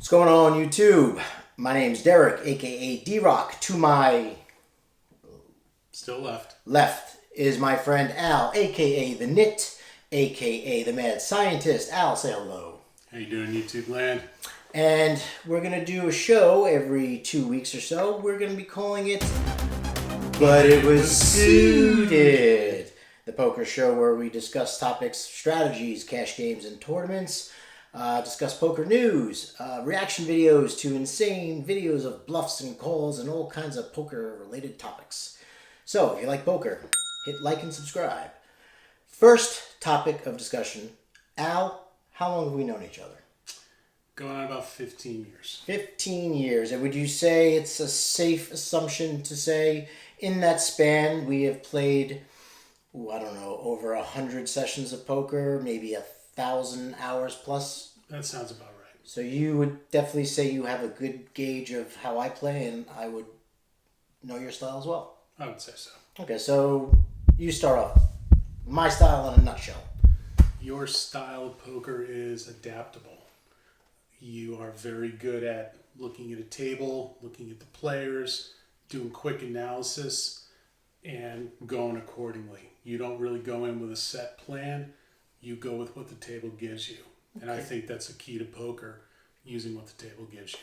What's going on, YouTube? My name's Derek, aka D-Rock. To my Still left. left is my friend Al, aka The Knit, aka The Mad Scientist. Al, say hello. How you doing, YouTube land? And we're going to do a show every 2 weeks or so. We're going to be calling it But It Was Suited. The poker show where we discuss topics, strategies, cash games, and tournaments. Discuss poker news, reaction videos to insane videos of bluffs and calls, and all kinds of poker-related topics. So, if you like poker, hit like and subscribe. First topic of discussion. Al, how long have we known each other? Going on about 15 years. 15 years. And would you say it's a safe assumption to say in that span we have played, over 100 sessions of poker, maybe 1,000 hours plus? That sounds about right. So you would definitely say you have a good gauge of how I play, and I would know your style as well. I would say so. Okay, so you start off. My style in a nutshell. Your style of poker is adaptable. You are very good at looking at a table, looking at the players, doing quick analysis, and going accordingly. You don't really go in with a set plan. You go with what the table gives you. And I think that's a key to poker, using what the table gives you.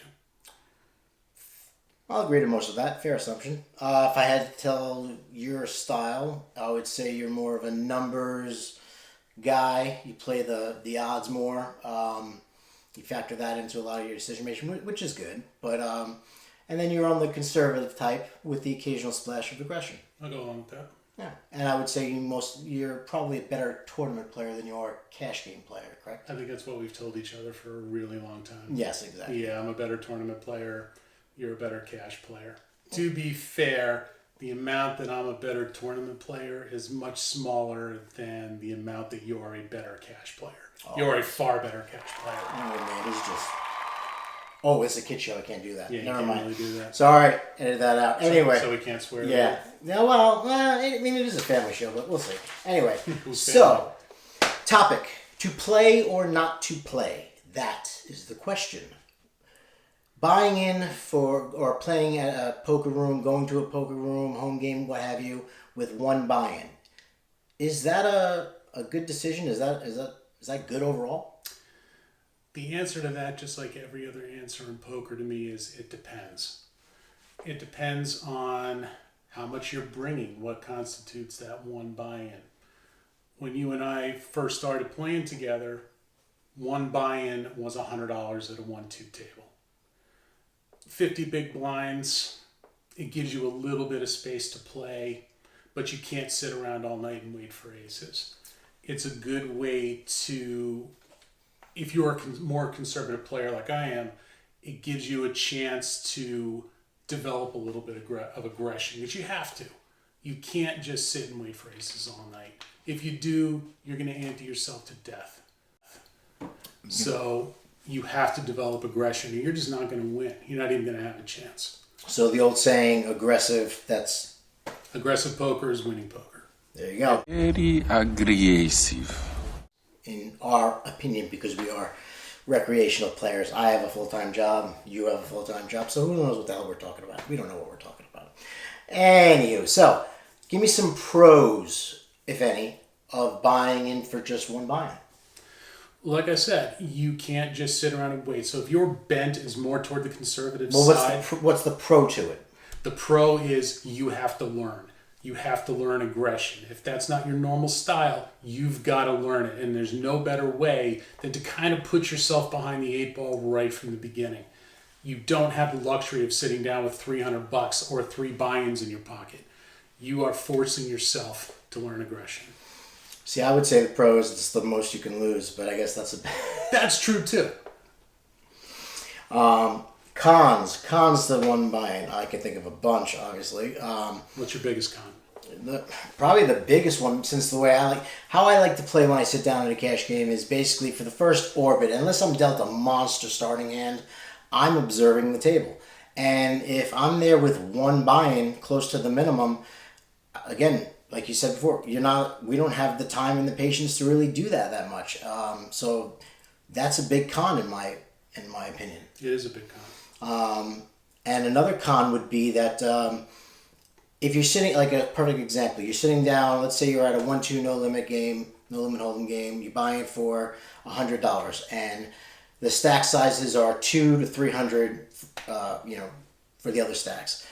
I'll agree to most of that. Fair assumption. If I had to tell your style, I would say you're more of a numbers guy. You play the odds more. You factor that into a lot of your decision making, which is good. But and then you're on the conservative type with the occasional splash of aggression. I'll go along with that. Yeah, and I would say you're probably a better tournament player than you are cash game player, correct? I think that's what we've told each other for a really long time. Yes, exactly. Yeah, I'm a better tournament player. You're a better cash player. To be fair, the amount that I'm a better tournament player is much smaller than the amount that you are a better cash player. Oh. You're a far better cash player. Oh man, this is just. Oh, it's a kid show. I can't do that. Yeah, you Never can't mind. really do that. Sorry, edit that out. Anyway. So we can't swear. Yeah. No, well, I mean, it is a family show, but we'll see. Anyway, Who's so, topic. To play or not to play? That is the question. Buying in for, or playing at a poker room, going to a poker room, home game, what have you, with one buy-in. Is that a good decision? Is that good overall? The answer to that, just like every other answer in poker to me, is it depends. It depends on how much you're bringing, what constitutes that one buy-in. When you and I first started playing together, one buy-in was $100 at a 1-2 table. 50 big blinds, it gives you a little bit of space to play, but you can't sit around all night and wait for aces. It's a good way to, if you're a more conservative player like I am, it gives you a chance to develop a little bit of aggression, which you have to. You can't just sit and wait for aces all night. If you do, you're going to ante yourself to death. So you have to develop aggression, or you're just not going to win. You're not even going to have a chance. So the old saying, aggressive, that's... Aggressive poker is winning poker. There you go. Very aggressive. In our opinion, because we are recreational players. I have a full-time job. You have a full-time job. So who knows what the hell we're talking about? We don't know what we're talking about. Anywho, so give me some pros, if any, of buying in for just one buy-in. Like I said, you can't just sit around and wait. So if your bent is more toward the conservative Well, side, what's the pro to it? the pro is you have to learn. You have to learn aggression. If that's not your normal style, you've got to learn it. And there's no better way than to kind of put yourself behind the 8 ball right from the beginning. You don't have the luxury of sitting down with $300 or 3 buy-ins in your pocket. You are forcing yourself to learn aggression. See, I would say the pros, it's the most you can lose, but I guess that's a... That's true too. Cons the one buy-in. I can think of a bunch, obviously. What's your biggest con? Probably the biggest one, since the way how I like to play when I sit down in a cash game is basically for the first orbit, unless I'm dealt a monster starting hand, I'm observing the table. And if I'm there with one buy-in close to the minimum, again, like you said before, we don't have the time and the patience to really do that much. So that's a big con in my in my opinion. It is a big con. And another con would be that if you're sitting, like a perfect example, you're sitting down, let's say you're at a 1-2 no limit game, no limit hold'em game, you're buying for $100, and the stack sizes are 200 to 300, for the other stacks.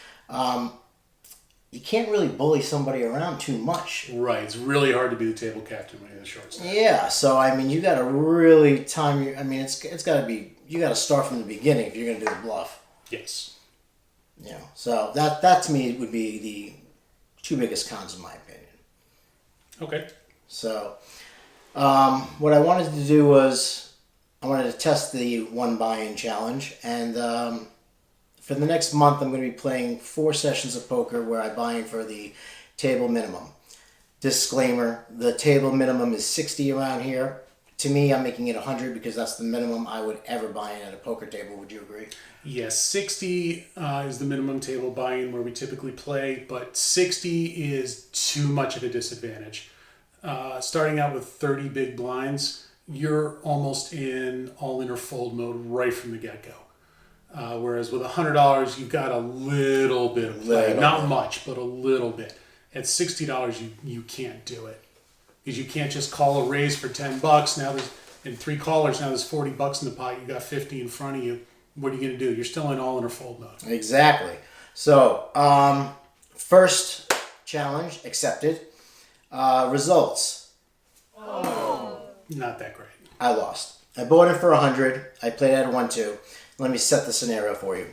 You can't really bully somebody around too much. Right. It's really hard to be the table captain when you're the short stack. Yeah, so I mean, you got to really time your. I mean, it's got to be. You got to start from the beginning if you're going to do a bluff. Yes. So that to me would be the two biggest cons in my opinion. Okay. So, what I wanted to do was I wanted to test the one buy-in challenge, and for the next month I'm going to be playing 4 sessions of poker where I buy in for the table minimum. Disclaimer: the table minimum is 60 around here. To me, I'm making it 100 because that's the minimum I would ever buy in at a poker table. Would you agree? Yes, 60 is the minimum table buy-in where we typically play, but 60 is too much of a disadvantage. Starting out with 30 big blinds, you're almost in all-in or fold mode right from the get-go. Whereas with $100, you've got a little bit of play. Not much, but a little bit. At $60, you can't do it. Because you can't just call a raise for $10. Now there's, in 3 callers, now there's $40 in the pot. You got 50 in front of you. What are you going to do? You're still in all-in or fold mode. Exactly. So, first challenge accepted. Results. Not that great. I lost. I bought it for 100. I played at a 1-2. Let me set the scenario for you.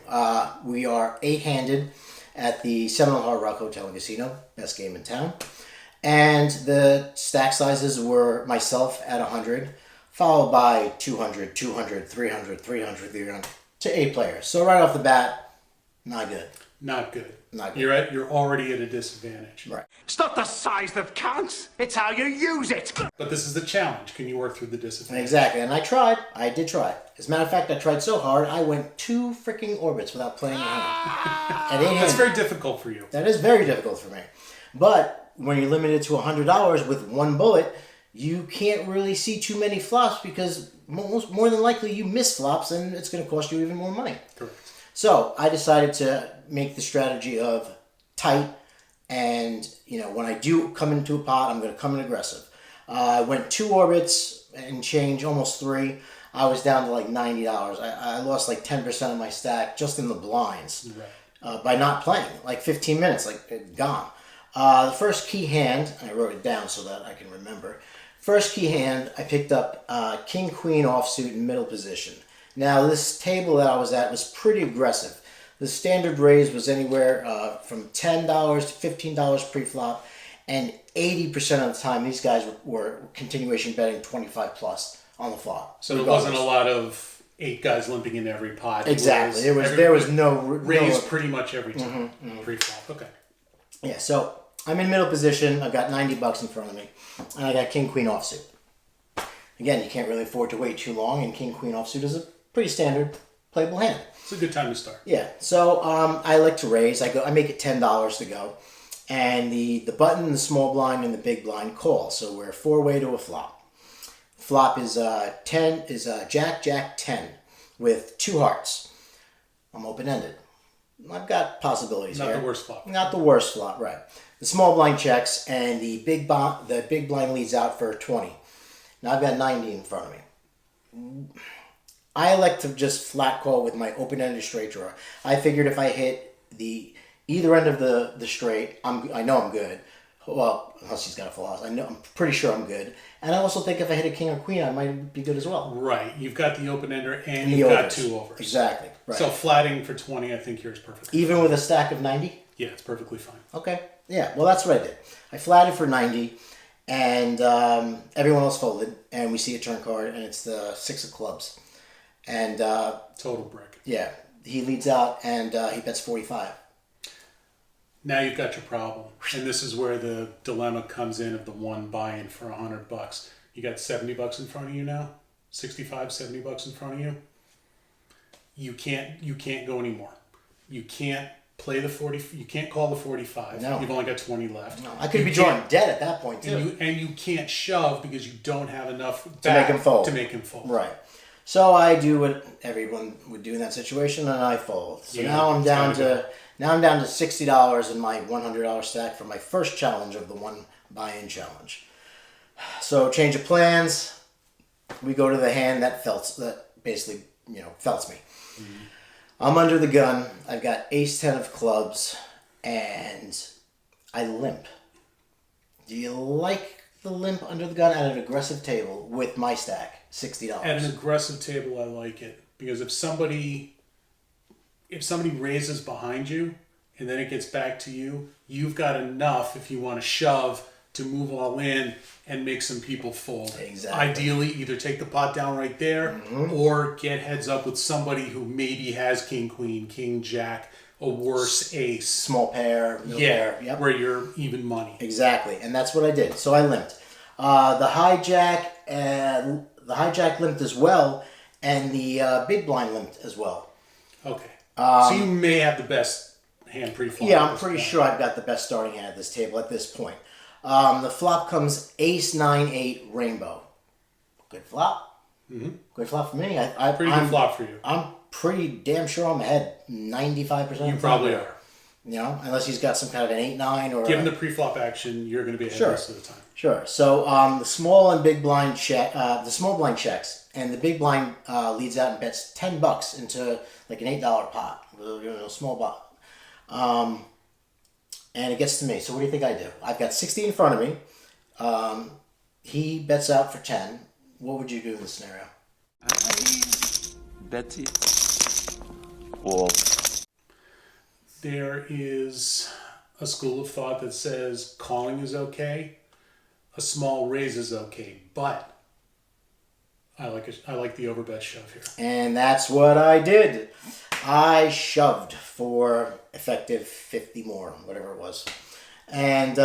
We are 8-handed at the Seminole Hard Rock Hotel and Casino, best game in town. And the stack sizes were myself at 100, followed by 200, 200, 300, 300, 300 to 8 players. So right off the bat, not good. Not good. Not good. You're already at a disadvantage. Right. It's not the size that counts, it's how you use it. But this is the challenge. Can you work through the disadvantage? Exactly. And I tried. I did try. As a matter of fact, I tried so hard, I went 2 freaking orbits without playing a hand. At 8 That's very difficult for you. That is very difficult for me. But when you're limited to $100 with 1 bullet, you can't really see too many flops because more than likely you miss flops and it's going to cost you even more money. Correct. So I decided to make the strategy of tight, and when I do come into a pot, I'm going to come in aggressive. I went 2 orbits and change, almost 3. I was down to like $90. I lost like 10% of my stack just in the blinds by not playing. Like 15 minutes, like gone. The first key hand, I wrote it down so that I can remember. First key hand, I picked up King Queen offsuit in middle position. Now this table that I was at was pretty aggressive. The standard raise was anywhere from $10 to $15 pre-flop, and 80% of the time these guys were continuation betting 25 plus on the flop. So there wasn't a lot of 8 guys limping into every pot. Exactly. There was no raise pretty much every time pre-flop. Okay. Yeah. So I'm in middle position. I've got $90 in front of me, and I got King Queen offsuit. Again, you can't really afford to wait too long, and King Queen offsuit is a pretty standard playable hand. It's a good time to start. Yeah. So I like to raise. I make it $10 to go, and the button, the small blind, and the big blind call. So we're 4-way to a flop. Flop is Jack Jack 10 with 2 hearts. I'm open ended. I've got possibilities here. Not the worst flop. Not the worst flop, right? The small blind checks, and the big blind leads out for 20. Now I've got 90 in front of me. I like to just flat call with my open-ended straight draw. I figured if I hit either end of the straight, I know I'm good. Well, unless he's got a full house. I'm pretty sure I'm good. And I also think if I hit a king or queen, I might be good as well. Right. You've got the open-ender and you've got 2 overs. Exactly. Right. So flatting for 20, I think yours perfectly. Even with a stack of 90? Yeah, it's perfectly fine. Okay. Yeah, well, that's what I did. I flatted for 90, and everyone else folded, and we see a turn card, and it's the 6 of clubs. And total brick. Yeah, he leads out, and he bets 45. Now you've got your problem, and this is where the dilemma comes in of the one buy-in for $100. You got $70 in front of you now, $65-$70 in front of you. You can't go anymore. You can't play the 40. You can't call the 45. No. You've only got 20 left. No, I could be drawing dead at that point too. And you can't shove because you don't have enough to make him fold. To make him fold. Right. So I do what everyone would do in that situation, and I fold. So Yeah, now I'm down it's to $60 in my $100 stack for my first challenge of the one buy-in challenge. So change of plans. We go to the hand that basically felts me. Mm-hmm. I'm under the gun. I've got ace 10 of clubs, and I limp. Do you like the limp under the gun at an aggressive table with my stack? $60. At an aggressive table, I like it because if somebody raises behind you and then it gets back to you, you've got enough if you want to shove to move all in and make some people fold. Exactly. Ideally, either take the pot down right there or get heads up with somebody who maybe has king, queen, king, jack, a worse ace. Small pair, middle pair. Yep. Where you're even money. Exactly, and that's what I did. So I limped. The hijack limped as well, and the big blind limped as well. Okay. So you may have the best hand pre-flop. Yeah, I'm pretty sure I've got the best starting hand at this table at this point. The flop comes ace 9-8 rainbow. Good flop. Mm-hmm. Good flop for me. Pretty good flop for you. I'm pretty damn sure I'm ahead 95% of the time. You probably are. Unless he's got some kind of an 8-9 or... Given the pre-flop action, you're going to be ahead most of the time. Sure. So the small and big blind the small blind checks, and the big blind leads out and bets $10 into like an $8 pot, a small pot. And it gets to me. So what do you think I do? I've got 60 in front of me. He bets out for 10. What would you do in this scenario? Bet it all. There is a school of thought that says calling is okay, a small raise is okay, but I like the overbet shove here. And that's what I did. I shoved for effective 50 more, whatever it was, and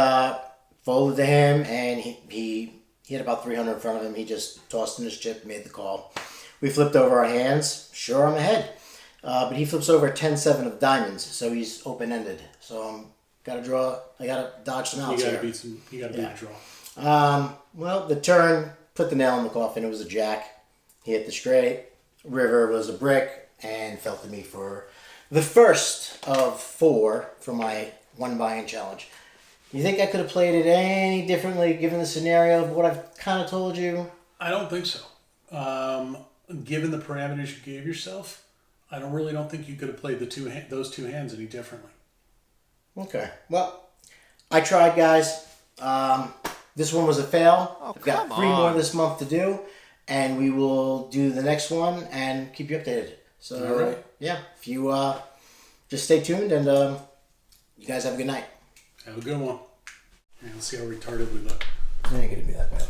folded to him. And he had about 300 in front of him. He just tossed in his chip, made the call. We flipped over our hands. Sure, I'm ahead. But he flips over 10-7 of diamonds, so he's open-ended. So I gotta dodge some outs You here. gotta beat a draw. Well, the turn put the nail in the coffin. It was a jack. He hit the straight. River was a brick and fell to me for the first of 4 for my one buy-in challenge. You think I could have played it any differently given the scenario of what I've kind of told you? I don't think so. Given the parameters you gave yourself, I don't think you could have played those two hands any differently. Okay. Well, I tried, guys. This one was a fail. I've got 3 more this month to do, and we will do the next one and keep you updated. So, all right. Yeah, if you just stay tuned, and you guys have a good night. Have a good one. And let's see how retarded we look. It ain't gonna be that bad.